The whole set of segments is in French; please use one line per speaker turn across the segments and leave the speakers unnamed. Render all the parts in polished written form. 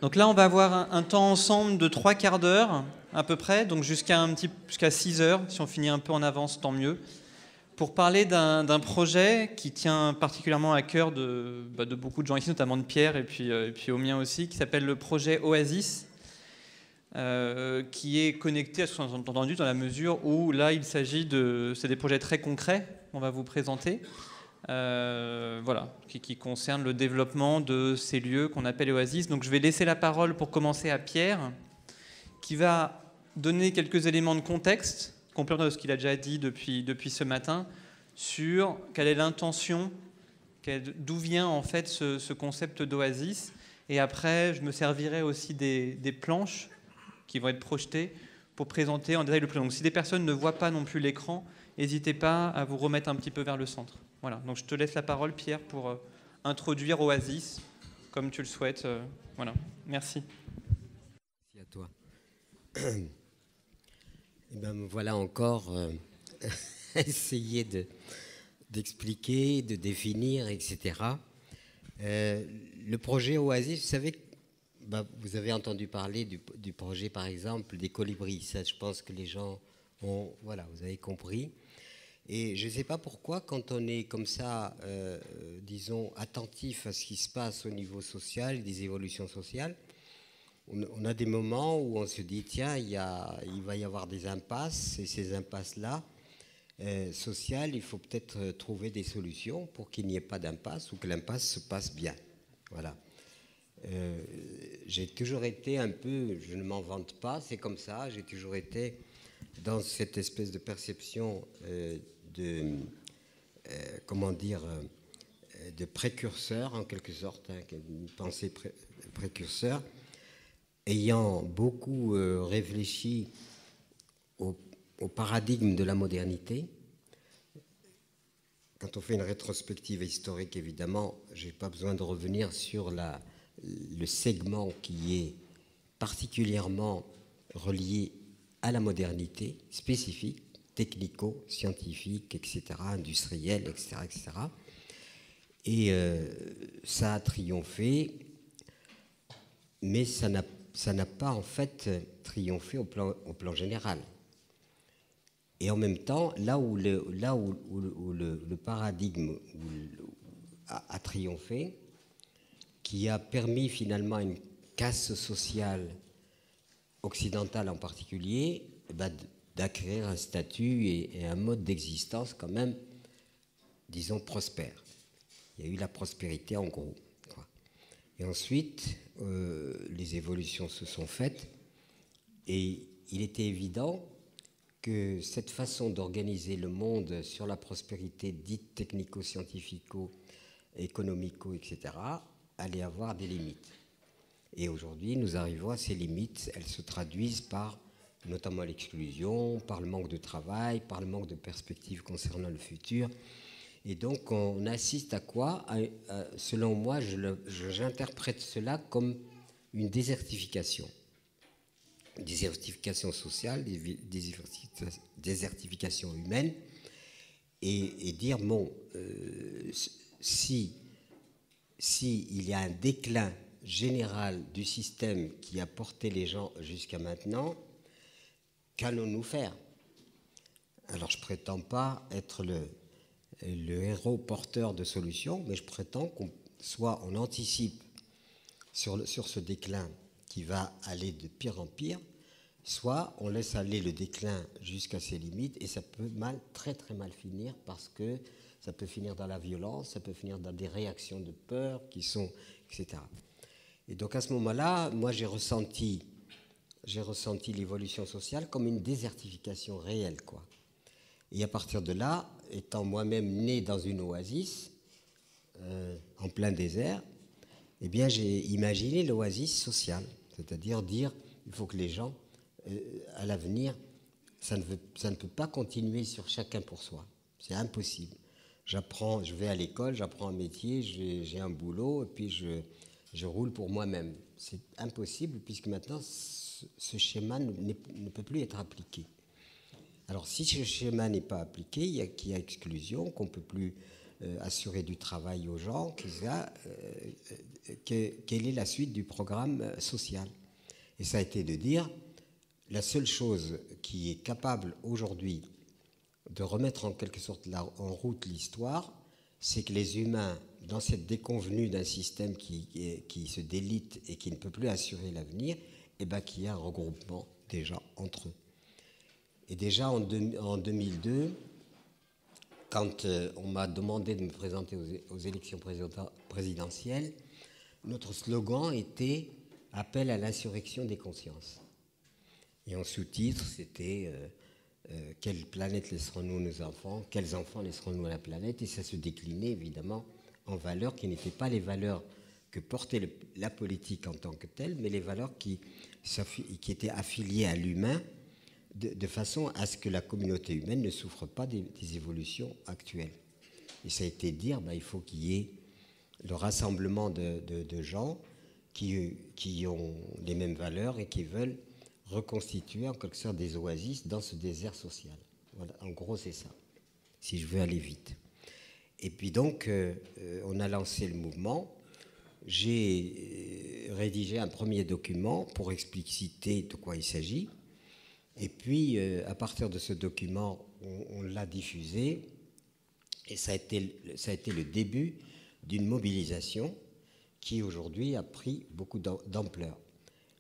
Donc là, on va avoir un temps ensemble de 3 quarts d'heure à peu près, donc jusqu'à 6 heures. Si on finit un peu en avance, tant mieux. Pour parler d'un projet qui tient particulièrement à cœur de beaucoup de gens ici, notamment de Pierre et puis au mien aussi, qui s'appelle le projet Oasis, qui est connecté à ce qu'on a entendu dans la mesure où là, c'est des projets très concrets qu'on va vous présenter. Voilà, qui concerne le développement de ces lieux qu'on appelle Oasis. Donc je vais laisser la parole pour commencer à Pierre, qui va donner quelques éléments de contexte, complément de ce qu'il a déjà dit depuis ce matin, sur quelle est l'intention, d'où vient en fait ce concept d'Oasis. Et après, je me servirai aussi des planches qui vont être projetées pour présenter en détail le plan. Donc si des personnes ne voient pas non plus l'écran, n'hésitez pas à vous remettre un petit peu vers le centre. Voilà, donc je te laisse la parole, Pierre, pour introduire Oasis, comme tu le souhaites. Voilà, merci.
Merci à toi. Et ben me voilà encore essayer d'expliquer, de définir, etc. Le projet Oasis, vous savez, vous avez entendu parler du projet, par exemple, des colibris. Ça, je pense que les gens ont... Voilà, vous avez compris. Et je ne sais pas pourquoi, quand on est comme ça, disons, attentif à ce qui se passe au niveau social, des évolutions sociales, on a des moments où on se dit, tiens, il va y avoir des impasses, et ces impasses-là, sociales, il faut peut-être trouver des solutions pour qu'il n'y ait pas d'impasse ou que l'impasse se passe bien. Voilà. J'ai toujours été un peu, je ne m'en vante pas, c'est comme ça, j'ai toujours été dans cette espèce de perception comment dire, de précurseur en quelque sorte, hein, une pensée précurseur, ayant beaucoup réfléchi au paradigme de la modernité. Quand on fait une rétrospective historique, évidemment, je n'ai pas besoin de revenir sur le segment qui est particulièrement relié à la modernité spécifique, technico-scientifique, etc., industrielle, etc., etc. Et ça a triomphé, mais ça n'a pas en fait triomphé au plan général. Et en même temps, là où le paradigme a triomphé, qui a permis finalement une casse sociale occidentale en particulier, d'acquérir un statut et un mode d'existence quand même, disons, prospère. Il y a eu la prospérité en gros, quoi. Et ensuite, les évolutions se sont faites et il était évident que cette façon d'organiser le monde sur la prospérité dite technico-scientifico, économico, etc., allait avoir des limites. Et aujourd'hui, nous arrivons à ces limites. Elles se traduisent par notamment l'exclusion, par le manque de travail, par le manque de perspectives concernant le futur. Et donc, on assiste à quoi ? Selon moi, j'interprète cela comme une désertification. Désertification sociale, désertification humaine. Et dire, bon, si il y a un déclin général du système qui a porté les gens jusqu'à maintenant, qu'allons-nous faire ? Alors, je ne prétends pas être le héros porteur de solutions, mais je prétends qu'on anticipe sur ce déclin qui va aller de pire en pire, soit on laisse aller le déclin jusqu'à ses limites, et ça peut très très mal finir, parce que ça peut finir dans la violence, ça peut finir dans des réactions de peur qui sont, etc. Et donc à ce moment-là, moi j'ai ressenti l'évolution sociale comme une désertification réelle, quoi. Et à partir de là, étant moi-même né dans une oasis, en plein désert, eh bien j'ai imaginé l'oasis sociale, c'est-à-dire dire il faut que les gens, à l'avenir, ça ne peut pas continuer sur chacun pour soi. C'est impossible. Je vais à l'école, j'apprends un métier, j'ai un boulot, et puis je roule pour moi-même. C'est impossible, puisque maintenant, ce schéma ne peut plus être appliqué. Alors, si ce schéma n'est pas appliqué, qu'il y a exclusion, qu'on ne peut plus assurer du travail aux gens, quelle est la suite du programme social. Et ça a été de dire, la seule chose qui est capable aujourd'hui de remettre en quelque sorte en route l'histoire, c'est que les humains, dans cette déconvenue d'un système qui se délite et qui ne peut plus assurer l'avenir, eh ben, qu'il y a un regroupement déjà entre eux. Et déjà en 2002, quand on m'a demandé de me présenter aux élections présidentielles, notre slogan était « Appel à l'insurrection des consciences ». Et en sous-titre, c'était quelle planète laisserons-nous nos enfants, quels enfants laisserons-nous à la planète, et ça se déclinait évidemment en valeurs qui n'étaient pas les valeurs que portait la politique en tant que telle, mais les valeurs qui étaient affiliées à l'humain, de façon à ce que la communauté humaine ne souffre pas des évolutions actuelles. Et ça a été de dire, il faut qu'il y ait le rassemblement de gens qui ont les mêmes valeurs et qui veulent reconstituer en quelque sorte des oasis dans ce désert social. Voilà, en gros, c'est ça, si je veux aller vite. Et puis donc, on a lancé le mouvement. J'ai rédigé un premier document pour expliciter de quoi il s'agit. Et puis, à partir de ce document, on l'a diffusé. Et ça a été le début d'une mobilisation qui, aujourd'hui, a pris beaucoup d'ampleur.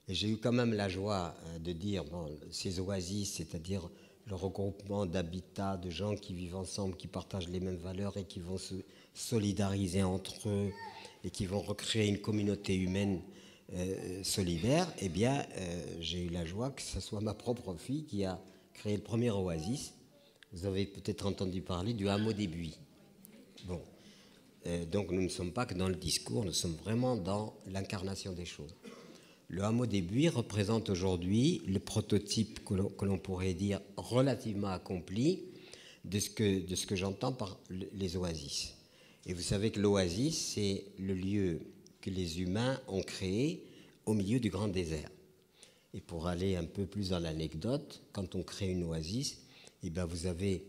Et j'ai eu quand même la joie de dire, ces oasis, c'est-à-dire le regroupement d'habitats, de gens qui vivent ensemble, qui partagent les mêmes valeurs et qui vont se solidariser entre eux et qui vont recréer une communauté humaine solidaire, eh bien, j'ai eu la joie que ce soit ma propre fille qui a créé le premier oasis. Vous avez peut-être entendu parler du hameau des Buis. Bon. Donc nous ne sommes pas que dans le discours, nous sommes vraiment dans l'incarnation des choses. Le hameau des Buis représente aujourd'hui le prototype que l'on pourrait dire relativement accompli de ce que j'entends par les oasis. Et vous savez que l'oasis, c'est le lieu que les humains ont créé au milieu du grand désert. Et pour aller un peu plus dans l'anecdote, quand on crée une oasis, eh bien vous avez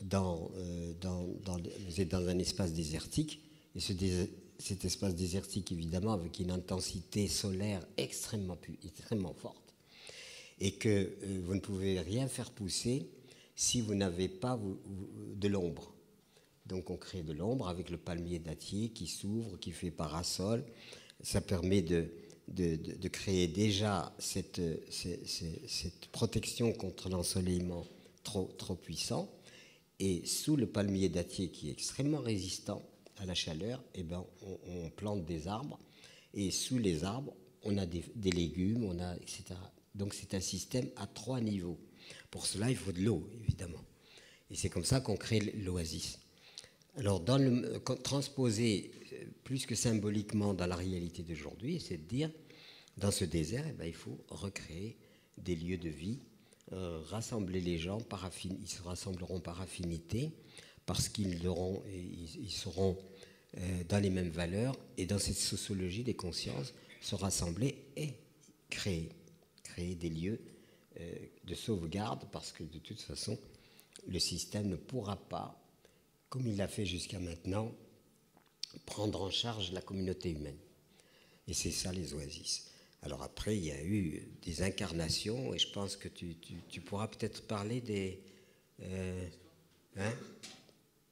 vous êtes dans un espace désertique, et cet espace désertique, évidemment, avec une intensité solaire extrêmement forte, et que vous ne pouvez rien faire pousser si vous n'avez pas de l'ombre. Donc on crée de l'ombre avec le palmier dattier qui s'ouvre, qui fait parasol. Ça permet de créer déjà cette protection contre l'ensoleillement trop puissant. Et sous le palmier dattier qui est extrêmement résistant à la chaleur, eh ben, on plante des arbres. Et sous les arbres, on a des légumes, etc. Donc c'est un système à 3 niveaux. Pour cela, il faut de l'eau, évidemment. Et c'est comme ça qu'on crée l'oasis. Alors, transposer plus que symboliquement dans la réalité d'aujourd'hui, c'est de dire, dans ce désert, eh ben, il faut recréer des lieux de vie, rassembler les gens ils se rassembleront par affinité, parce qu'ils seront dans les mêmes valeurs, et dans cette sociologie des consciences, se rassembler et créer des lieux de sauvegarde, parce que de toute façon, le système ne pourra pas, comme il l'a fait jusqu'à maintenant, prendre en charge la communauté humaine. Et c'est ça les oasis. Alors après, il y a eu des incarnations, et je pense que tu pourras peut-être parler des... de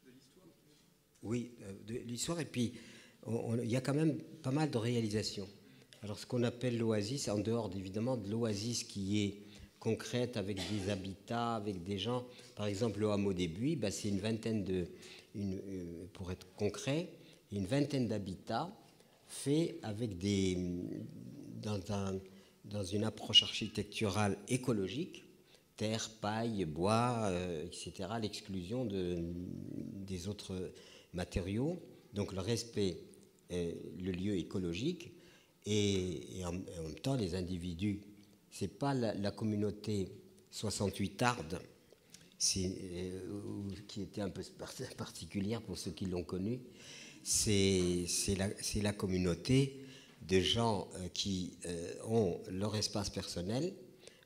l'histoire. Oui, de l'histoire, et puis il y a quand même pas mal de réalisations. Alors ce qu'on appelle l'oasis, en dehors évidemment de l'oasis qui est concrète avec des habitats, avec des gens, par exemple le hameau des Buis, c'est une vingtaine pour être concret, une vingtaine d'habitats faits avec dans une approche architecturale écologique, terre, paille, bois, etc., l'exclusion des autres matériaux, donc le respect, le lieu écologique, et en même temps les individus. C'est pas la communauté 68 Ardes, qui était un peu particulière pour ceux qui l'ont connue. C'est la communauté de gens qui ont leur espace personnel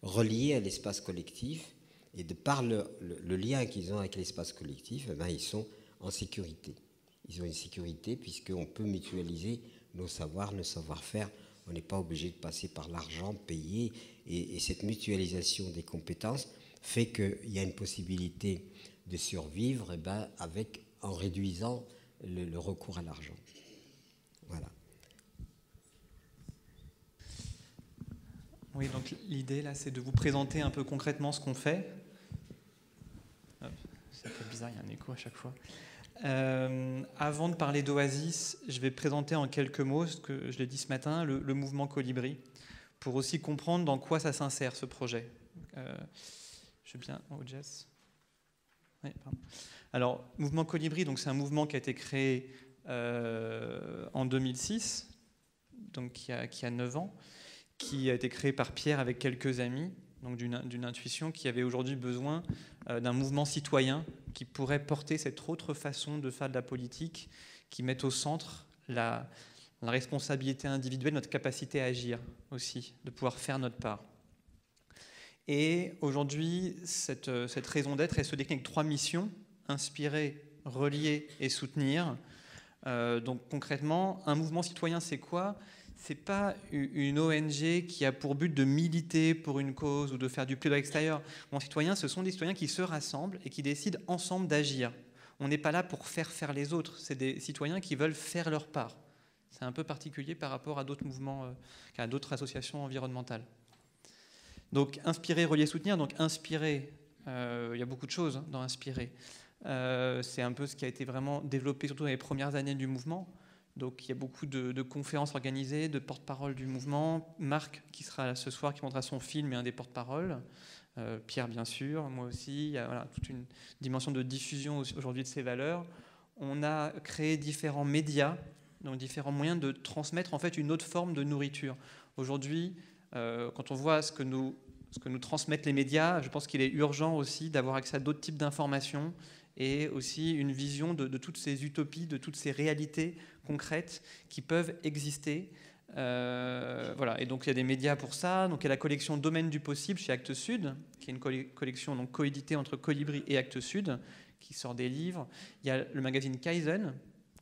relié à l'espace collectif, et de par le lien qu'ils ont avec l'espace collectif, ils sont en sécurité. ils ont une sécurité puisqu'on peut mutualiser nos savoirs, nos savoir-faire. On n'est pas obligé de passer par l'argent, payer. Et cette mutualisation des compétences fait qu'il y a une possibilité de survivre en réduisant le recours à l'argent. Voilà.
Oui, donc l'idée là, c'est de vous présenter un peu concrètement ce qu'on fait. C'est un peu bizarre, il y a un écho à chaque fois. Avant de parler d'Oasis, je vais présenter en quelques mots, ce que je l'ai dit ce matin, le mouvement Colibri, pour aussi comprendre dans quoi ça s'insère ce projet. Je veux bien, Jess. Oui, pardon. Alors, mouvement Colibri, donc c'est un mouvement qui a été créé en 2006, donc qui a 9 ans, qui a été créé par Pierre avec quelques amis, donc d'une intuition qui avait aujourd'hui besoin d'un mouvement citoyen qui pourrait porter cette autre façon de faire de la politique, qui mette au centre la responsabilité individuelle, notre capacité à agir aussi, de pouvoir faire notre part. Et aujourd'hui, cette raison d'être, elle se décline avec 3 missions: inspirer, relier et soutenir. Donc concrètement, un mouvement citoyen, c'est quoi ? C'est pas une ONG qui a pour but de militer pour une cause ou de faire du plaidoyer extérieur. Les mouvements citoyens, ce sont des citoyens qui se rassemblent et qui décident ensemble d'agir. On n'est pas là pour faire les autres. C'est des citoyens qui veulent faire leur part. C'est un peu particulier par rapport à d'autres mouvements, à d'autres associations environnementales. Donc inspirer, relier, soutenir. Donc inspirer, il y a beaucoup de choses dans inspirer. C'est un peu ce qui a été vraiment développé surtout dans les premières années du mouvement. Donc il y a beaucoup de conférences organisées, de porte-parole du mouvement. Marc, qui sera là ce soir, qui montrera son film, et un des porte-paroles. Pierre, bien sûr, moi aussi. Il y a toute une dimension de diffusion aujourd'hui de ces valeurs. On a créé différents médias, donc différents moyens de transmettre en fait une autre forme de nourriture. Aujourd'hui, quand on voit ce que nous transmettent les médias, je pense qu'il est urgent aussi d'avoir accès à d'autres types d'informations et aussi une vision de toutes ces utopies, de toutes ces réalités concrètes qui peuvent exister. Voilà. Et donc il y a des médias pour ça. Donc il y a la collection Domaine du possible chez Actes Sud, qui est une collection donc coéditée entre Colibri et Actes Sud, qui sort des livres. Il y a le magazine Kaizen,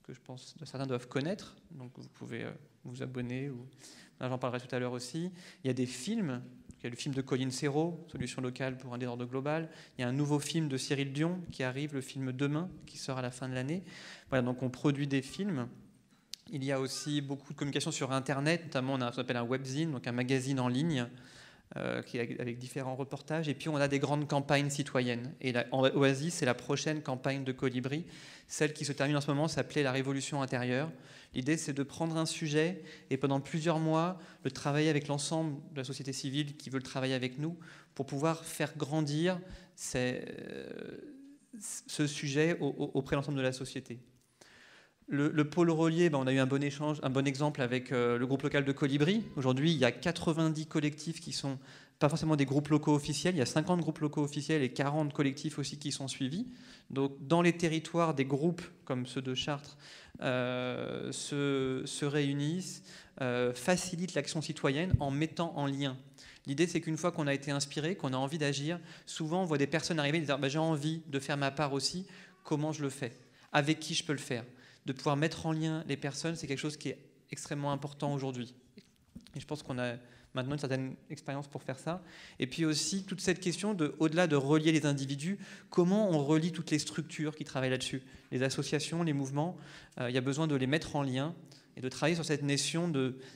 que je pense que certains doivent connaître. Donc vous pouvez vous abonner. Là, j'en parlerai tout à l'heure aussi. Il y a des films. Il y a le film de Colin Serrault, Solutions locales pour un désordre global. Il y a un nouveau film de Cyril Dion qui arrive, le film Demain, qui sort à la fin de l'année. Voilà, donc on produit des films. Il y a aussi beaucoup de communication sur Internet, notamment on a ce qu'on appelle un webzine, donc un magazine en ligne, qui est avec différents reportages. Et puis on a des grandes campagnes citoyennes. Et Oasis, c'est la prochaine campagne de Colibri. Celle qui se termine en ce moment s'appelait la Révolution intérieure. L'idée, c'est de prendre un sujet et pendant plusieurs mois, de travailler avec l'ensemble de la société civile qui veut le travailler avec nous pour pouvoir faire grandir ce sujet auprès de l'ensemble de la société. Le pôle relié, on a eu un bon échange, un bon exemple avec le groupe local de Colibri. Aujourd'hui, il y a 90 collectifs qui sont pas forcément des groupes locaux officiels. Il y a 50 groupes locaux officiels et 40 collectifs aussi qui sont suivis. Donc, dans les territoires, des groupes comme ceux de Chartres se réunissent, facilitent l'action citoyenne en mettant en lien. L'idée, c'est qu'une fois qu'on a été inspiré, qu'on a envie d'agir, souvent on voit des personnes arriver et dire j'ai envie de faire ma part aussi, comment je le fais ? Avec qui je peux le faire ? De pouvoir mettre en lien les personnes, c'est quelque chose qui est extrêmement important aujourd'hui. Et je pense qu'on a maintenant une certaine expérience pour faire ça. Et puis aussi, toute cette question, au-delà de relier les individus, comment on relie toutes les structures qui travaillent là-dessus ? Les associations, les mouvements, il y a besoin de les mettre en lien et de travailler sur cette notion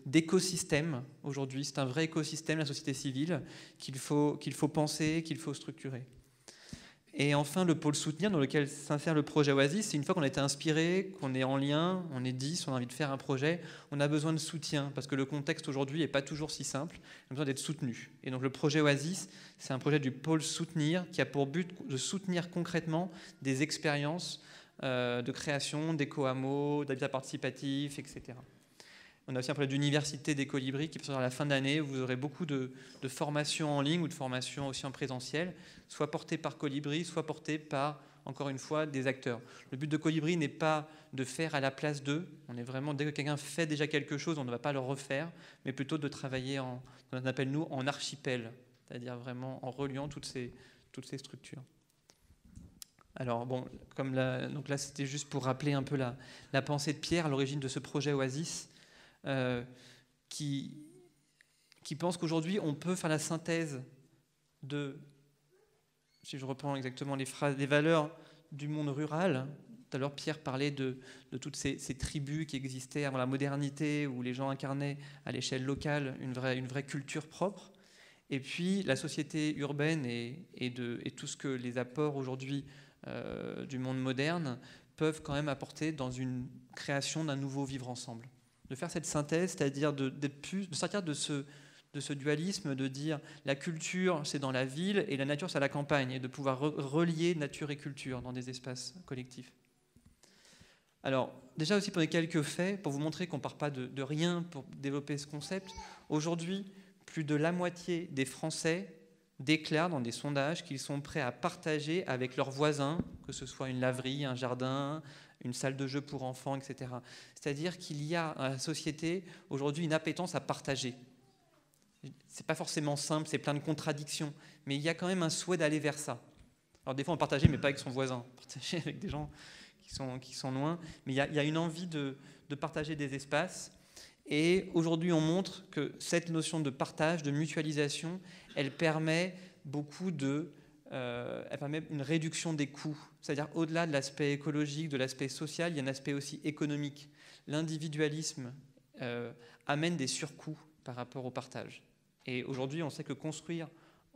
d'écosystème. Aujourd'hui, c'est un vrai écosystème, la société civile, qu'il faut penser, qu'il faut structurer. Et enfin, le pôle soutenir dans lequel s'insère le projet Oasis, c'est une fois qu'on a été inspiré, qu'on est en lien, on est 10, on a envie de faire un projet, on a besoin de soutien, parce que le contexte aujourd'hui n'est pas toujours si simple, on a besoin d'être soutenu. Et donc le projet Oasis, c'est un projet du pôle soutenir qui a pour but de soutenir concrètement des expériences de création, d'éco-hameaux, d'habitat participatif, etc. On a aussi un projet d'université des Colibris qui sera à la fin de l'année où vous aurez beaucoup de formations en ligne ou de formations aussi en présentiel, soit portées par Colibri, soit portées par, encore une fois, des acteurs. Le but de Colibri n'est pas de faire à la place d'eux. On est vraiment, dès que quelqu'un fait déjà quelque chose, on ne va pas le refaire, mais plutôt de travailler on appelle nous en archipel, c'est-à-dire vraiment en reliant toutes ces structures. Alors bon, donc là c'était juste pour rappeler un peu la pensée de Pierre à l'origine de ce projet Oasis, qui pense qu'aujourd'hui on peut faire la synthèse de, si je reprends exactement les phrases, des valeurs du monde rural. Tout à l'heure Pierre parlait de toutes ces tribus qui existaient avant la modernité, où les gens incarnaient à l'échelle locale une vraie culture propre. Et puis la société urbaine et tout ce que les apports aujourd'hui du monde moderne peuvent quand même apporter dans une création d'un nouveau vivre ensemble. De faire cette synthèse, c'est-à-dire de sortir de ce dualisme, de dire la culture c'est dans la ville et la nature c'est à la campagne, et de pouvoir relier nature et culture dans des espaces collectifs. Alors, déjà aussi pour quelques faits, pour vous montrer qu'on ne part pas de rien pour développer ce concept. Aujourd'hui, plus de la moitié des Français déclarent dans des sondages qu'ils sont prêts à partager avec leurs voisins, que ce soit une laverie, un jardin, une salle de jeu pour enfants, etc. C'est-à-dire qu'il y a dans la société aujourd'hui une appétence à partager. C'est pas forcément simple, c'est plein de contradictions, mais il y a quand même un souhait d'aller vers ça. Alors des fois on partageait, mais pas avec son voisin, partager avec des gens qui sont loin, mais il y a une envie de partager des espaces. Et aujourd'hui, on montre que cette notion de partage, de mutualisation, elle permet elle permet une réduction des coûts. C'est-à-dire au-delà de l'aspect écologique, de l'aspect social, il y a un aspect aussi économique. L'individualisme amène des surcoûts par rapport au partage. Et aujourd'hui, on sait que construire,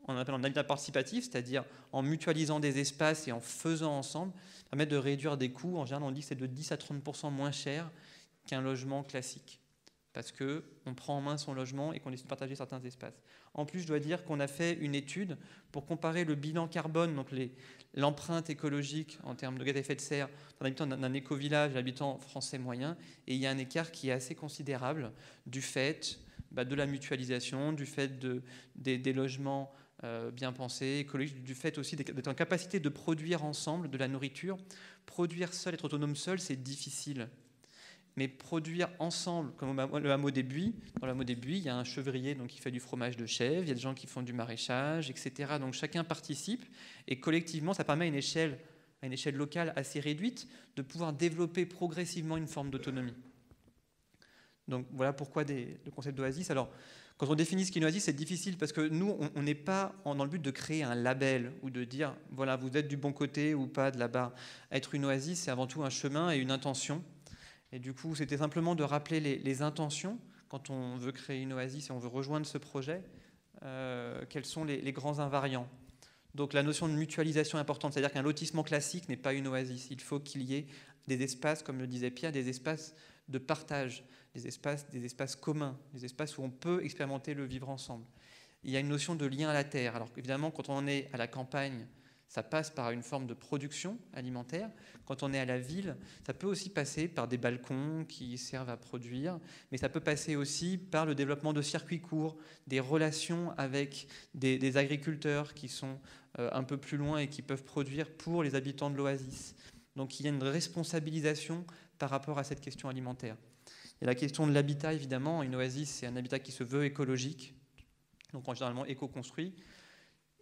on appelle en habitat participatif, c'est-à-dire en mutualisant des espaces et en faisant ensemble, permet de réduire des coûts. En général, on dit que c'est de 10 à 30% moins cher qu'un logement classique, parce qu'on prend en main son logement et qu'on décide de partager certains espaces. En plus, je dois dire qu'on a fait une étude pour comparer le bilan carbone, donc l'empreinte écologique en termes de gaz à effet de serre d'un habitant d'un éco-village et l'habitant français moyen, et il y a un écart qui est assez considérable du fait de la mutualisation, du fait des logements bien pensés, écologiques, du fait aussi d'être en capacité de produire ensemble de la nourriture. Produire seul, être autonome seul, c'est difficile. Mais produire ensemble, comme le hameau des Buis, dans le hameau des Buis, il y a un chevrier donc, qui fait du fromage de chèvre, il y a des gens qui font du maraîchage, etc. Donc chacun participe, et collectivement, ça permet à une échelle locale assez réduite de pouvoir développer progressivement une forme d'autonomie. Donc voilà pourquoi le concept d'oasis. Alors, quand on définit ce qu'est une oasis, c'est difficile parce que nous, on n'est pas dans le but de créer un label ou de dire, voilà, vous êtes du bon côté ou pas de la barre. Être une oasis, c'est avant tout un chemin et une intention. Et du coup, c'était simplement de rappeler les intentions quand on veut créer une oasis et on veut rejoindre ce projet, quels sont les grands invariants. Donc la notion de mutualisation est importante, c'est-à-dire qu'un lotissement classique n'est pas une oasis. Il faut qu'il y ait des espaces, comme le disait Pierre, des espaces de partage, des espaces communs, des espaces où on peut expérimenter le vivre ensemble. Il y a une notion de lien à la terre. Alors évidemment, quand on est à la campagne, ça passe par une forme de production alimentaire. Quand on est à la ville, ça peut aussi passer par des balcons qui servent à produire, mais ça peut passer aussi par le développement de circuits courts, des relations avec des agriculteurs qui sont un peu plus loin et qui peuvent produire pour les habitants de l'oasis. Donc il y a une responsabilisation par rapport à cette question alimentaire. Il y a la question de l'habitat, évidemment. Une oasis, c'est un habitat qui se veut écologique, donc généralement éco-construit.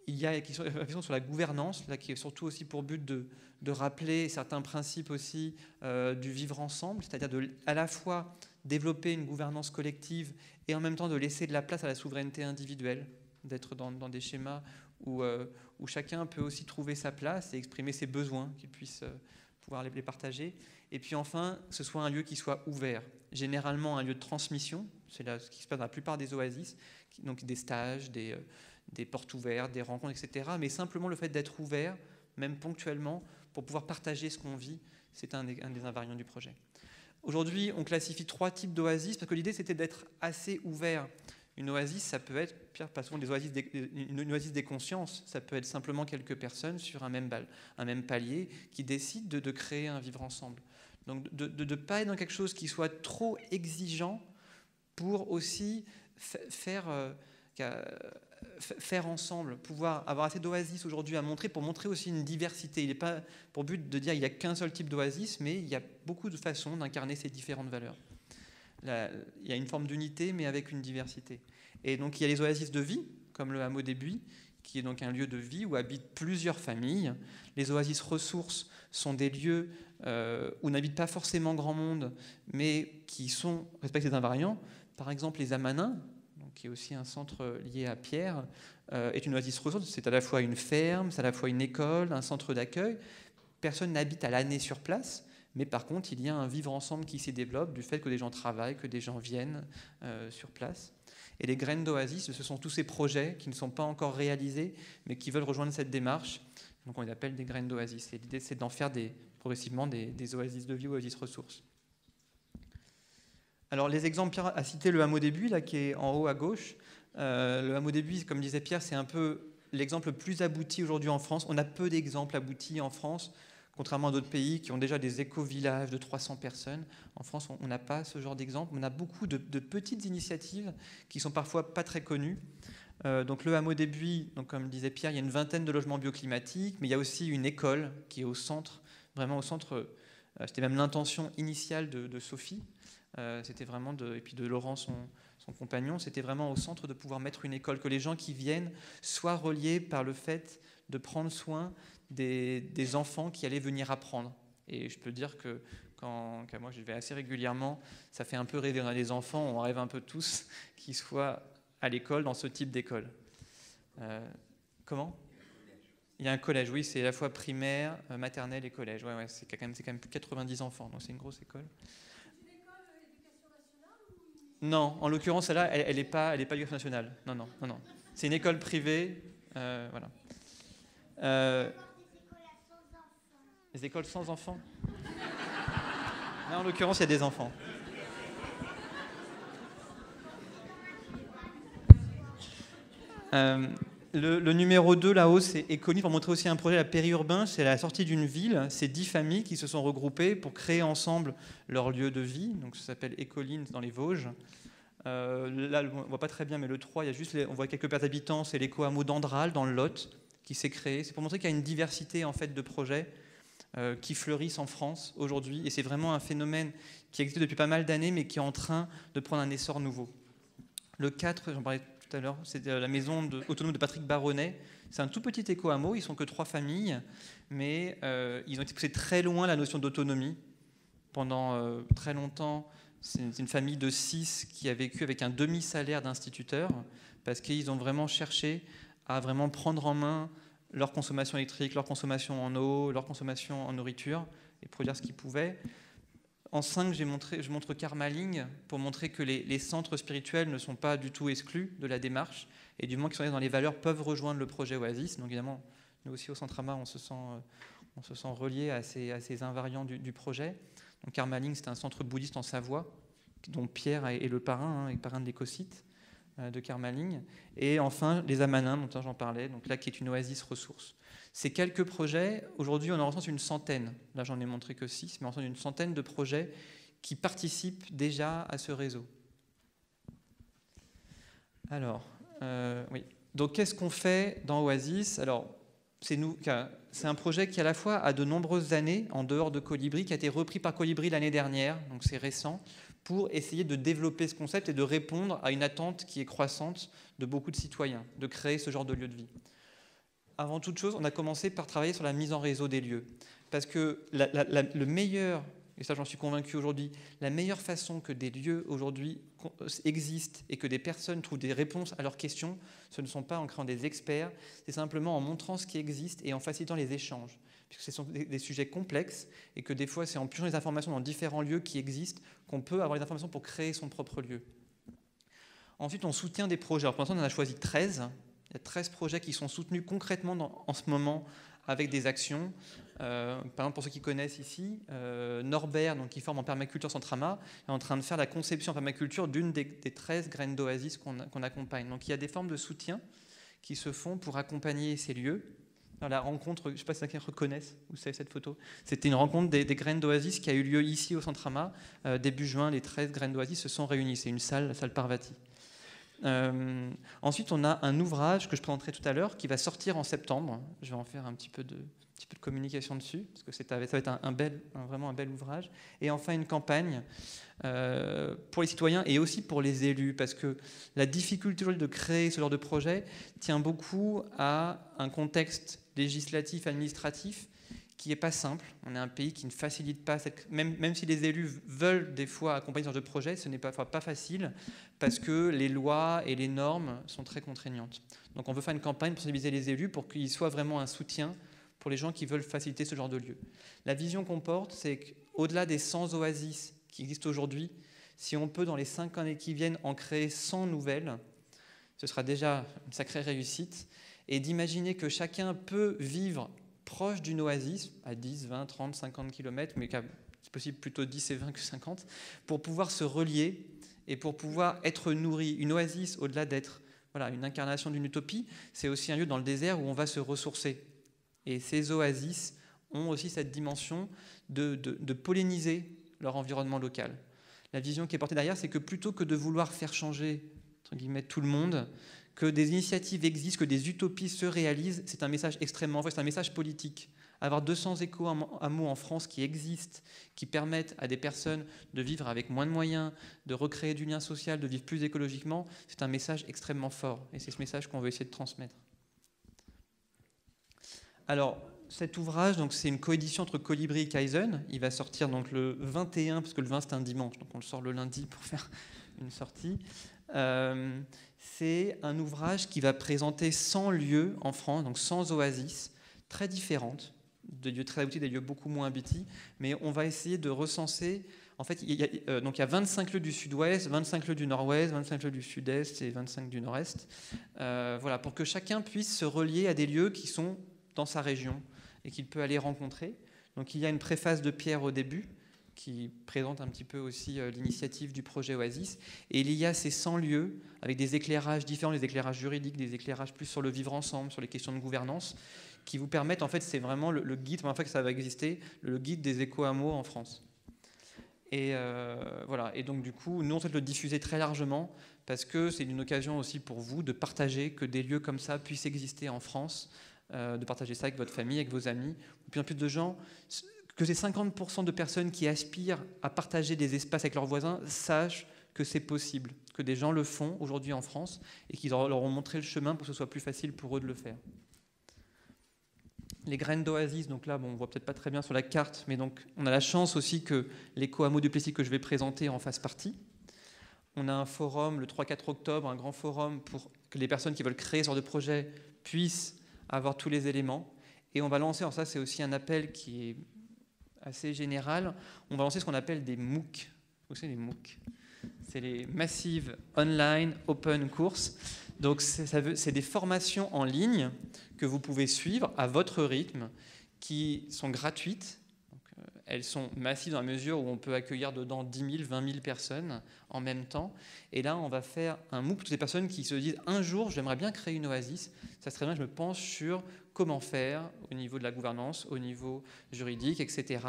Il y a la question sur la gouvernance, là, qui est surtout aussi pour but de rappeler certains principes aussi du vivre ensemble, c'est-à-dire à la fois développer une gouvernance collective et en même temps de laisser de la place à la souveraineté individuelle, d'être dans des schémas où chacun peut aussi trouver sa place et exprimer ses besoins, qu'il puisse pouvoir les partager. Et puis enfin, que ce soit un lieu qui soit ouvert, généralement un lieu de transmission, c'est là ce qui se passe dans la plupart des oasis, donc des stages, des portes ouvertes, des rencontres, etc. Mais simplement le fait d'être ouvert, même ponctuellement, pour pouvoir partager ce qu'on vit, c'est un des invariants du projet. Aujourd'hui, on classifie 3 types d'oasis, parce que l'idée, c'était d'être assez ouvert. Une oasis, ça peut être, Pierre passe souvent une oasis des consciences, ça peut être simplement quelques personnes sur un même palier qui décident de créer un vivre ensemble. Donc de ne pas être dans quelque chose qui soit trop exigeant pour aussi faire ensemble, pouvoir avoir assez d'oasis aujourd'hui à montrer, pour montrer aussi une diversité. Il n'est pas pour but de dire qu'il n'y a qu'un seul type d'oasis, mais il y a beaucoup de façons d'incarner ces différentes valeurs. Là, il y a une forme d'unité, mais avec une diversité. Et donc il y a les oasis de vie, comme le hameau des Buis, qui est donc un lieu de vie où habitent plusieurs familles. Les oasis ressources sont des lieux où n'habite pas forcément grand monde, mais qui respectent les invariants. Par exemple, les Amanins, donc, qui est aussi un centre lié à Pierre, est une oasis ressource. C'est à la fois une ferme, c'est à la fois une école, un centre d'accueil. Personne n'habite à l'année sur place, mais par contre, il y a un vivre ensemble qui s'y développe du fait que des gens travaillent, que des gens viennent sur place. Et les graines d'oasis, ce sont tous ces projets qui ne sont pas encore réalisés, mais qui veulent rejoindre cette démarche. Donc on les appelle des graines d'oasis. Et l'idée, c'est d'en faire progressivement des oasis de vie ou oasis ressources. Alors les exemples, Pierre a cité le hameau des Buis, là, qui est en haut à gauche. Le hameau des Buis, comme disait Pierre, c'est un peu l'exemple le plus abouti aujourd'hui en France. On a peu d'exemples aboutis en France, contrairement à d'autres pays qui ont déjà des éco-villages de 300 personnes. En France, on n'a pas ce genre d'exemple. On a beaucoup de petites initiatives qui sont parfois pas très connues. Donc le hameau des Buis, donc comme disait Pierre, il y a une vingtaine de logements bioclimatiques, mais il y a aussi une école qui est au centre, vraiment au centre. C'était même l'intention initiale de Sophie. C'était vraiment et puis de Laurent, son compagnon, c'était vraiment au centre de pouvoir mettre une école, que les gens qui viennent soient reliés par le fait de prendre soin des enfants qui allaient venir apprendre. Et je peux dire que quand moi je vais assez régulièrement, ça fait un peu rêver. On a des enfants, on rêve un peu tous qu'ils soient à l'école, dans ce type d'école. Comment ? Il y a un collège, oui, c'est à la fois primaire, maternelle et collège. Ouais, c'est quand même plus de 90 enfants, donc c'est une grosse école. Non, en l'occurrence, celle-là, elle n'est pas l'éducation nationale. Non. C'est une école privée. Voilà. Les écoles sans enfants. Non, en l'occurrence, il y a des enfants. Le numéro 2, là-haut, c'est Écoline, pour montrer aussi un projet à périurbain. C'est la sortie d'une ville. C'est 10 familles qui se sont regroupées pour créer ensemble leur lieu de vie. Donc, ça s'appelle Écoline dans les Vosges. Là, on ne voit pas très bien, mais le 3, on voit quelques paires d'habitants. C'est l'éco-hameau d'Andral, dans le Lot, qui s'est créé. C'est pour montrer qu'il y a une diversité en fait, de projets qui fleurissent en France aujourd'hui. Et c'est vraiment un phénomène qui existe depuis pas mal d'années, mais qui est en train de prendre un essor nouveau. Le 4, j'en parlais tout à l'heure, c'est la maison autonome de Patrick Baronnet. C'est un tout petit éco-hameau, ils ne sont que 3 familles, mais ils ont été poussés très loin la notion d'autonomie. Pendant très longtemps, c'est une famille de 6 qui a vécu avec un demi-salaire d'instituteur, parce qu'ils ont vraiment cherché à vraiment prendre en main leur consommation électrique, leur consommation en eau, leur consommation en nourriture, et produire ce qu'ils pouvaient. En 5, je montre Karmaling pour montrer que les centres spirituels ne sont pas du tout exclus de la démarche, et du moment qu'ils sont dans les valeurs, peuvent rejoindre le projet Oasis. Donc évidemment, nous aussi au Centre Ama, on se sent reliés à ces invariants du projet. Donc Karmaling, c'est un centre bouddhiste en Savoie, dont Pierre est le parrain, et parrain de l'écosite de Karmaling. Et enfin, les Amanins, dont j'en parlais, donc là qui est une oasis ressource. Ces quelques projets, aujourd'hui on en recense une centaine. Là j'en ai montré que 6, mais on recense une centaine de projets qui participent déjà à ce réseau. Alors, oui. Donc qu'est-ce qu'on fait dans Oasis ? Alors, c'est un projet qui à la fois a de nombreuses années en dehors de Colibri, qui a été repris par Colibri l'année dernière, donc c'est récent, pour essayer de développer ce concept et de répondre à une attente qui est croissante de beaucoup de citoyens, de créer ce genre de lieu de vie. Avant toute chose, on a commencé par travailler sur la mise en réseau des lieux. Parce que le meilleur, et ça j'en suis convaincu aujourd'hui, la meilleure façon que des lieux aujourd'hui existent et que des personnes trouvent des réponses à leurs questions, ce ne sont pas en créant des experts, c'est simplement en montrant ce qui existe et en facilitant les échanges. Puisque ce sont des sujets complexes et que des fois c'est en piochant les informations dans différents lieux qui existent qu'on peut avoir les informations pour créer son propre lieu. Ensuite, on soutient des projets. Alors pour l'instant, on en a choisi 13. Il y a 13 projets qui sont soutenus concrètement en ce moment avec des actions. Par exemple, pour ceux qui connaissent ici, Norbert, donc, qui forme en permaculture Centre Ama, est en train de faire la conception en permaculture d'une des 13 graines d'oasis qu'on accompagne. Donc il y a des formes de soutien qui se font pour accompagner ces lieux. Dans la rencontre, je ne sais pas si quelqu'un reconnaisse, vous savez cette photo, c'était une rencontre des graines d'oasis qui a eu lieu ici au Centre Ama. Début juin, les 13 graines d'oasis se sont réunies. C'est une salle, la salle Parvati. Ensuite, on a un ouvrage que je présenterai tout à l'heure qui va sortir en septembre. Je vais en faire un petit peu de communication dessus, parce que ça va être vraiment un bel ouvrage. Et enfin, une campagne pour les citoyens et aussi pour les élus, parce que la difficulté de créer ce genre de projet tient beaucoup à un contexte législatif, administratif, qui n'est pas simple. On est un pays qui ne facilite pas, même si les élus veulent des fois accompagner ce genre de projet, ce n'est pas facile, parce que les lois et les normes sont très contraignantes. Donc on veut faire une campagne pour sensibiliser les élus pour qu'ils soient vraiment un soutien pour les gens qui veulent faciliter ce genre de lieu. La vision qu'on porte, c'est qu'au-delà des 100 oasis qui existent aujourd'hui, si on peut, dans les 5 années qui viennent, en créer 100 nouvelles, ce sera déjà une sacrée réussite, et d'imaginer que chacun peut vivre proche d'une oasis, à 10, 20, 30, 50 km, mais c'est possible plutôt 10 et 20 que 50, pour pouvoir se relier et pour pouvoir être nourri. Une oasis, au-delà d'être une incarnation d'une utopie, c'est aussi un lieu dans le désert où on va se ressourcer. Et ces oasis ont aussi cette dimension de polliniser leur environnement local. La vision qui est portée derrière, c'est que plutôt que de vouloir faire changer, entre guillemets, tout le monde, que des initiatives existent, que des utopies se réalisent, c'est un message extrêmement vrai, c'est un message politique. Avoir 200 éco-hameaux en France qui existent, qui permettent à des personnes de vivre avec moins de moyens, de recréer du lien social, de vivre plus écologiquement, c'est un message extrêmement fort. Et c'est ce message qu'on veut essayer de transmettre. Alors, cet ouvrage, c'est une coédition entre Colibri et Kaizen. Il va sortir donc le 21, parce que le 20 c'est un dimanche, donc on le sort le lundi pour faire une sortie. C'est un ouvrage qui va présenter 100 lieux en France, donc 100 oasis très différentes, des lieux très aboutis, des lieux beaucoup moins aboutis, mais on va essayer de recenser. En fait, il y a 25 lieux du sud-ouest, 25 lieux du nord-ouest, 25 lieux du sud-est et 25 du nord-est, pour que chacun puisse se relier à des lieux qui sont dans sa région et qu'il peut aller rencontrer. Donc il y a une préface de Pierre au début qui présente un petit peu aussi l'initiative du projet Oasis. Et il y a ces 100 lieux avec des éclairages différents, des éclairages juridiques, des éclairages plus sur le vivre ensemble, sur les questions de gouvernance, qui vous permettent, en fait, c'est vraiment le guide, la première fois que ça va exister, le guide des éco-hameaux en France. Et et donc du coup, nous on souhaite le diffuser très largement parce que c'est une occasion aussi pour vous de partager, que des lieux comme ça puissent exister en France, de partager ça avec votre famille, avec vos amis, de plus en plus de gens, que ces 50% de personnes qui aspirent à partager des espaces avec leurs voisins sachent que c'est possible, que des gens le font aujourd'hui en France et qu'ils leur ont montré le chemin pour que ce soit plus facile pour eux de le faire. Les graines d'oasis, donc là, on voit peut-être pas très bien sur la carte, mais donc on a la chance aussi que l'éco-hameau du Plessis que je vais présenter en fasse partie. On a un forum le 3-4 octobre, un grand forum pour que les personnes qui veulent créer ce genre de projet puissent avoir tous les éléments. Et on va lancer, alors ça c'est aussi un appel qui est assez général, on va lancer ce qu'on appelle des MOOC. Vous savez, les MOOC, c'est les Massive Online Open Courses. Donc c'est des formations en ligne que vous pouvez suivre à votre rythme, qui sont gratuites. Donc, elles sont massives dans la mesure où on peut accueillir dedans 10 000, 20 000 personnes en même temps. Et là, on va faire un MOOC pour toutes les personnes qui se disent « Un jour, j'aimerais bien créer une oasis. Ça serait bien que je me penche sur comment faire au niveau de la gouvernance, au niveau juridique, etc. »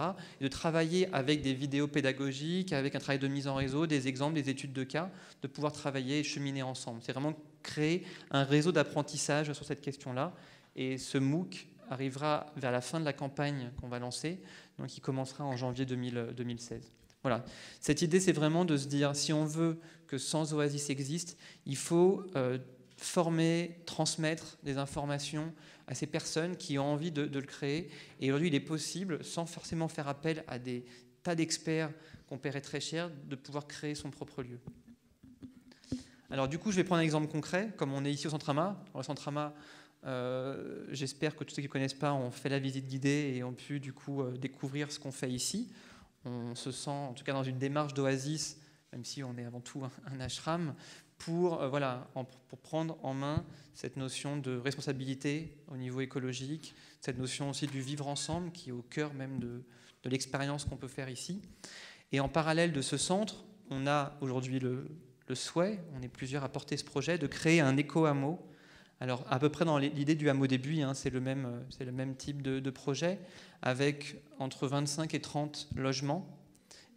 Et de travailler avec des vidéos pédagogiques, avec un travail de mise en réseau, des exemples, des études de cas, de pouvoir travailler et cheminer ensemble. C'est vraiment créer un réseau d'apprentissage sur cette question-là. Et ce MOOC arrivera vers la fin de la campagne qu'on va lancer, donc qui commencera en janvier 2016. Voilà. Cette idée, c'est vraiment de se dire, si on veut que 100 oasis existent, il faut former, transmettre des informations à ces personnes qui ont envie de le créer. Et aujourd'hui, il est possible, sans forcément faire appel à des tas d'experts qu'on paierait très cher, de pouvoir créer son propre lieu. Alors du coup, je vais prendre un exemple concret, comme on est ici au Centrama. Au Centrama, j'espère que tous ceux qui ne connaissent pas ont fait la visite guidée et ont pu du coup découvrir ce qu'on fait ici. On se sent en tout cas dans une démarche d'oasis, même si on est avant tout un ashram, pour prendre en main cette notion de responsabilité au niveau écologique, cette notion aussi du vivre ensemble qui est au cœur même de l'expérience qu'on peut faire ici. Et en parallèle de ce centre, on a aujourd'hui le souhait, on est plusieurs à porter ce projet, de créer un éco-hameau. Alors à peu près dans l'idée du hameau d'Ébuy, c'est le même type de projet, avec entre 25 et 30 logements.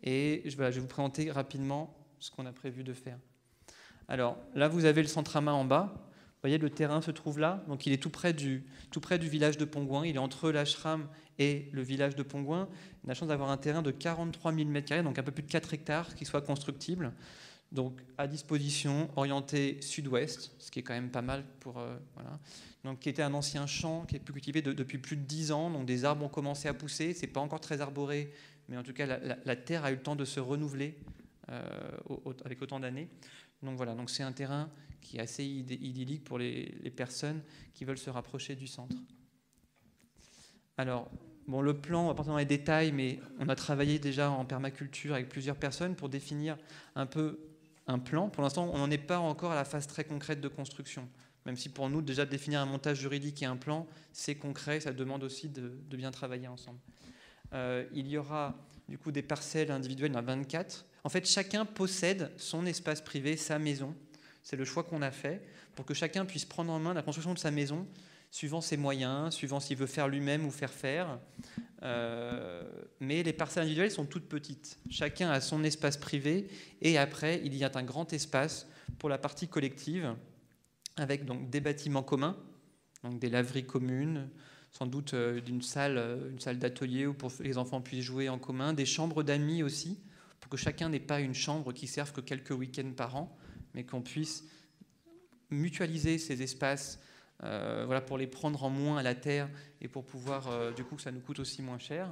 Et je vais vous présenter rapidement ce qu'on a prévu de faire. Alors là, vous avez le Centrama en bas. Vous voyez, le terrain se trouve là. Donc il est tout près du village de Pongouin. Il est entre l'ashram et le village de Pongouin. On a la chance d'avoir un terrain de 43 000 m², donc un peu plus de 4 hectares, qui soit constructible. Donc à disposition, orienté sud-ouest, ce qui est quand même pas mal pour... voilà. Donc, qui était un ancien champ qui est plus cultivé depuis plus de 10 ans. Donc des arbres ont commencé à pousser. Ce n'est pas encore très arboré, mais en tout cas, la terre a eu le temps de se renouveler avec autant d'années. Donc voilà, donc c'est un terrain qui est assez idyllique pour les personnes qui veulent se rapprocher du centre. Alors, bon, le plan, on ne va pas entrer dans les détails, mais on a travaillé déjà en permaculture avec plusieurs personnes pour définir un peu un plan. Pour l'instant, on n'en est pas encore à la phase très concrète de construction. Même si pour nous, déjà de définir un montage juridique et un plan, c'est concret, ça demande aussi de bien travailler ensemble. Il y aura du coup des parcelles individuelles, il y en a 24. En fait, chacun possède son espace privé, sa maison. C'est le choix qu'on a fait pour que chacun puisse prendre en main la construction de sa maison, suivant ses moyens, suivant s'il veut faire lui-même ou faire faire. Mais les parcelles individuelles sont toutes petites. Chacun a son espace privé et après, il y a un grand espace pour la partie collective avec donc des bâtiments communs, donc des laveries communes, sans doute une salle d'atelier où pour que les enfants puissent jouer en commun, des chambres d'amis aussi, pour que chacun n'ait pas une chambre qui serve que quelques week-ends par an, mais qu'on puisse mutualiser ces espaces voilà, pour les prendre en moins à la terre et pour pouvoir, du coup, ça nous coûte aussi moins cher.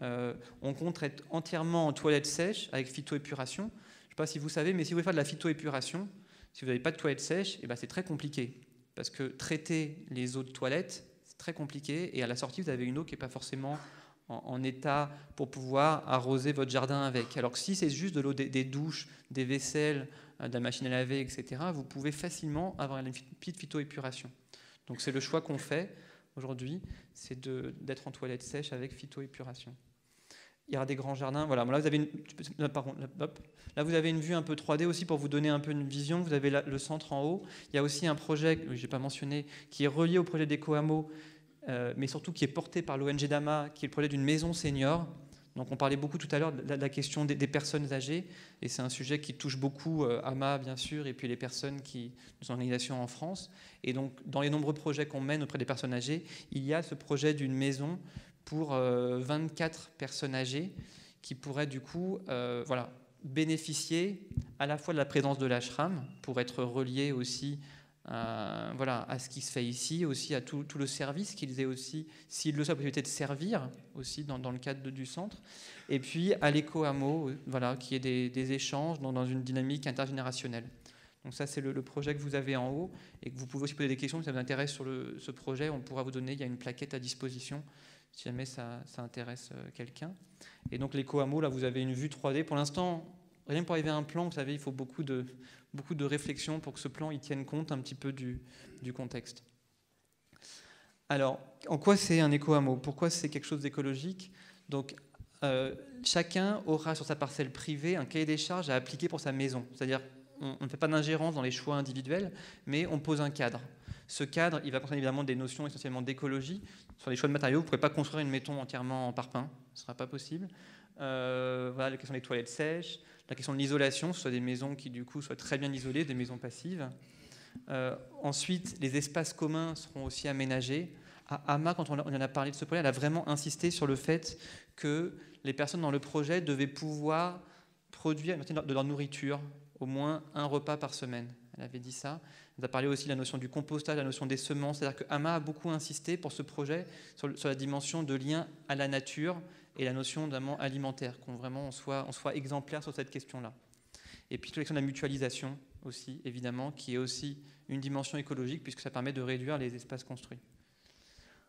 On compte être entièrement en toilette sèche avec phytoépuration. Je ne sais pas si vous savez, mais si vous voulez faire de la phytoépuration, si vous n'avez pas de toilette sèche, eh ben c'est très compliqué. Parce que traiter les eaux de toilette, c'est très compliqué. Et à la sortie, vous avez une eau qui n'est pas forcément en état pour pouvoir arroser votre jardin avec. Alors que si c'est juste de l'eau des douches, des vaisselles, de la machine à laver, etc., vous pouvez facilement avoir une petite phytoépuration. Donc c'est le choix qu'on fait aujourd'hui, c'est d'être en toilette sèche avec phytoépuration. Il y aura des grands jardins. Voilà. Bon, là, vous avez là, vous avez une vue un peu 3D aussi pour vous donner un peu une vision. Vous avez le centre en haut. Il y a aussi un projet, que je n'ai pas mentionné, qui est relié au projet d'Ecoamo, mais surtout qui est porté par l'ONG Dama, qui est le projet d'une maison senior. Donc on parlait beaucoup tout à l'heure de la question des personnes âgées, et c'est un sujet qui touche beaucoup AMA, bien sûr, et puis les personnes des organisations en France. Et donc dans les nombreux projets qu'on mène auprès des personnes âgées, il y a ce projet d'une maison pour 24 personnes âgées qui pourraient du coup voilà, bénéficier à la fois de la présence de l'ashram pour être reliés aussi voilà, à ce qui se fait ici, aussi à tout le service qu'ils aient aussi, s'ils le savent, la possibilité de servir aussi dans le cadre du centre, et puis à l'éco-hameau, voilà, qui est des échanges dans une dynamique intergénérationnelle. Donc ça, c'est le projet que vous avez en haut, et que vous pouvez aussi poser des questions si ça vous intéresse sur ce projet. On pourra vous donner, il y a une plaquette à disposition si jamais ça intéresse quelqu'un. Et donc l'éco-hameau, là, vous avez une vue 3D. Pour l'instant, rien que pour arriver à un plan, vous savez, il faut beaucoup de réflexion pour que ce plan il tienne compte un petit peu du contexte. Alors, en quoi c'est un éco-hameau? Pourquoi c'est quelque chose d'écologique? Donc, chacun aura sur sa parcelle privée un cahier des charges à appliquer pour sa maison. C'est-à-dire, on ne fait pas d'ingérence dans les choix individuels, mais on pose un cadre. Ce cadre, il va concerner évidemment des notions essentiellement d'écologie. Sur les choix de matériaux, vous ne pourrez pas construire une maison entièrement en parpaing, ce ne sera pas possible. Voilà, la question des toilettes sèches, la question de l'isolation, ce soit des maisons qui du coup soient très bien isolées, des maisons passives. Ensuite, les espaces communs seront aussi aménagés. AMA, quand on en a parlé de ce projet, elle a vraiment insisté sur le fait que les personnes dans le projet devaient pouvoir produire de leur nourriture, au moins un repas par semaine. Elle avait dit ça. Elle a parlé aussi de la notion du compostage, la notion des semences. C'est-à-dire que AMA a beaucoup insisté pour ce projet sur la dimension de lien à la nature et la notion vraiment alimentaire, qu'on vraiment on soit exemplaire sur cette question-là. Et puis toute la question de la mutualisation aussi, évidemment, qui est aussi une dimension écologique puisque ça permet de réduire les espaces construits.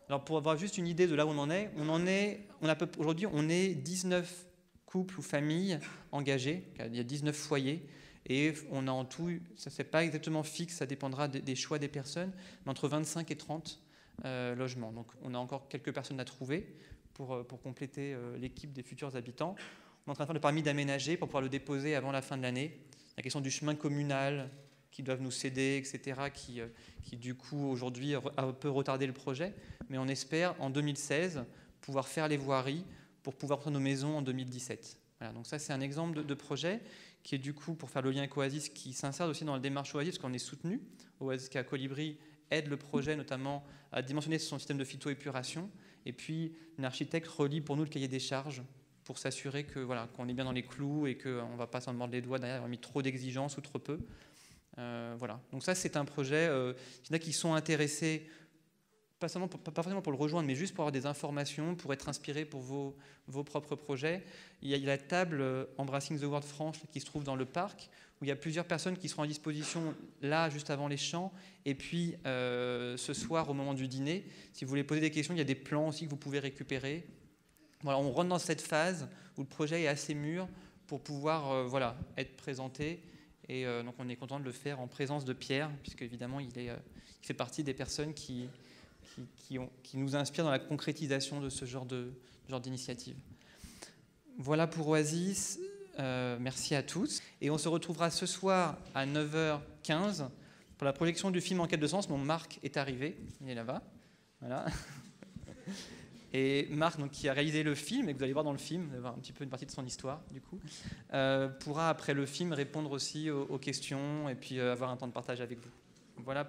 Alors pour avoir juste une idée de là où on en est, aujourd'hui on est 19 couples ou familles engagés, il y a 19 foyers, et on a en tout, ça c'est pas exactement fixe, ça dépendra des choix des personnes, mais entre 25 et 30 logements. Donc on a encore quelques personnes à trouver pour compléter l'équipe des futurs habitants. On est en train de faire le permis d'aménager pour pouvoir le déposer avant la fin de l'année. La question du chemin communal qui doivent nous céder, etc., qui du coup aujourd'hui a un peu retardé le projet, mais on espère en 2016 pouvoir faire les voiries pour pouvoir prendre nos maisons en 2017. Voilà, donc ça, c'est un exemple de projet qui est du coup, pour faire le lien avec Oasis, qui s'insère aussi dans la démarche Oasis, parce qu'on est soutenu. Oasis qui a Colibri aide le projet notamment à dimensionner son système de phytoépuration. Et puis, une architecte relie pour nous le cahier des charges pour s'assurer que, voilà, qu'on est bien dans les clous et qu'on ne va pas s'en mordre les doigts derrière, avoir mis trop d'exigences ou trop peu. Voilà. Donc ça, c'est un projet. Il y en a qui sont intéressés, pas forcément pour le rejoindre, mais juste pour avoir des informations, pour être inspirés pour vos propres projets. Il y a la table Embracing the World France qui se trouve dans le parc, où il y a plusieurs personnes qui seront à disposition là, juste avant les chants, et puis ce soir, au moment du dîner. Si vous voulez poser des questions, il y a des plans aussi que vous pouvez récupérer. Voilà, on rentre dans cette phase où le projet est assez mûr pour pouvoir voilà, être présenté. Et donc on est content de le faire en présence de Pierre, puisque évidemment il fait partie des personnes qui nous inspirent dans la concrétisation de ce genre d'initiative. Voilà pour Oasis. Merci à tous. Et on se retrouvera ce soir à 9h15 pour la projection du film En quête de sens, dont Marc est arrivé. Il est là-bas. Voilà. Et Marc, donc, qui a réalisé le film, et que vous allez voir dans le film, vous allez voir un petit peu une partie de son histoire, du coup, pourra, après le film, répondre aussi aux questions et puis avoir un temps de partage avec vous. Voilà.